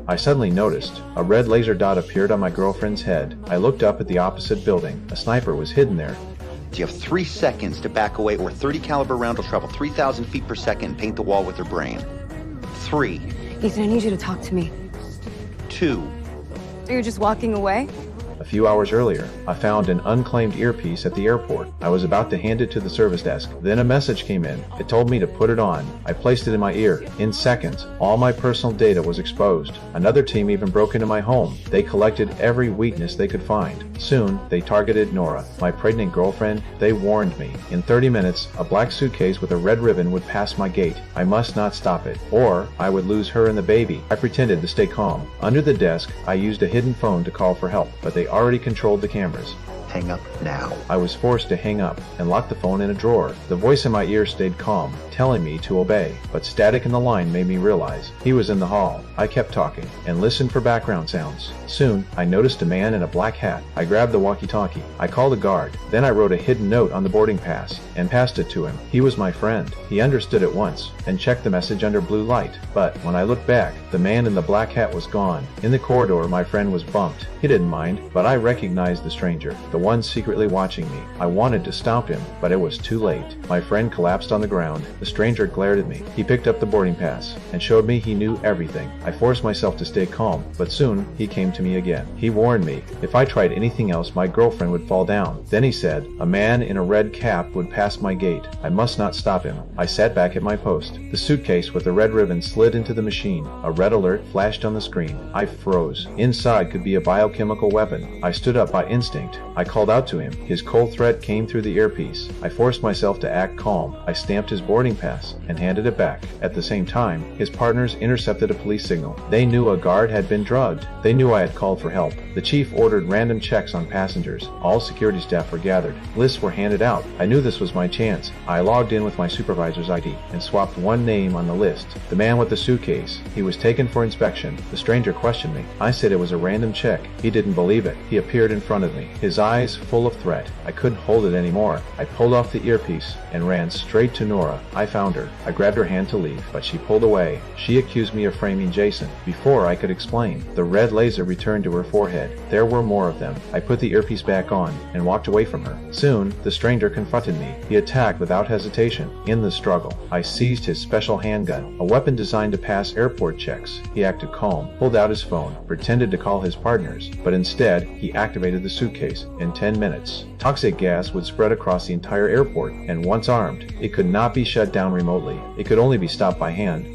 I suddenly noticed a red laser dot appeared on my girlfriend's head. I looked up at the opposite building. A sniper was hidden there. You have 3 seconds to back away, or a .30 caliber round will travel 3,000 feet per second and paint the wall with her brain. 3. Ethan, I need you to talk to me. 2. So you're just walking away? A few hours earlier, I found an unclaimed earpiece at the airport. I was about to hand it to the service desk. Then a message came in. It told me to put it on. I placed it in my ear. In seconds, all my personal data was exposed. Another team even broke into my home. They collected every weakness they could find. Soon, they targeted Nora, my pregnant girlfriend. They warned me. In 30 minutes, a black suitcase with a red ribbon would pass my gate. I must not stop it, or I would lose her and the baby. I pretended to stay calm. Under the desk, I used a hidden phone to call for help, but they already controlled the cameras. Hang up now. I was forced to hang up and lock the phone in a drawer. The voice in my ear stayed calm, telling me to obey, but static in the line made me realize he was in the hall. I kept talking and listened for background sounds. Soon, I noticed a man in a black hat. I grabbed the walkie-talkie. I called a guard. Then I wrote a hidden note on the boarding pass and passed it to him. He was my friend. He understood at once and checked the message under blue light. But when I looked back, the man in the black hat was gone. In the corridor, my friend was bumped. He didn't mind, but I recognized the stranger, the one secretly watching me. I wanted to stop him, but it was too late. My friend collapsed on the ground. The stranger glared at me. He picked up the boarding pass and showed me he knew everything. I forced myself to stay calm, but soon he came to me again. He warned me if I tried anything else, my girlfriend would fall down. Then he said a man in a red cap would pass my gate. I must not stop him. I sat back at my post. The suitcase with the red ribbon slid into the machine. A red alert flashed on the screen. I froze. Inside could be a biochemical weapon. I stood up by instinct. I called out to him. His cold threat came through the earpiece. I forced myself to act calm. I stamped his boarding pass and handed it back. At the same time, his partners intercepted a police signal. They knew a guard had been drugged. They knew I had called for help. The chief ordered random checks on passengers. All security staff were gathered. Lists were handed out. I knew this was my chance. I logged in with my supervisor's ID and swapped one name on the list. The man with the suitcase. He was taken for inspection. The stranger questioned me. I said it was a random check. He didn't believe it. He appeared in front of me, his eyes full of threat. I couldn't hold it anymore. I pulled off the earpiece and ran straight to Nora. I found her. I grabbed her hand to leave, but she pulled away. She accused me of framing Jason. Before I could explain, the red laser returned to her forehead. There were more of them. I put the earpiece back on and walked away from her. Soon, the stranger confronted me. He attacked without hesitation. In the struggle, I seized his special handgun, a weapon designed to pass airport checks. He acted calm, pulled out his phone, pretended to call his partners, but instead, he activated the suitcase. In 10 minutes, toxic gas would spread across the entire airport, and once armed, it could not be shut down remotely. It could only be stopped by hand.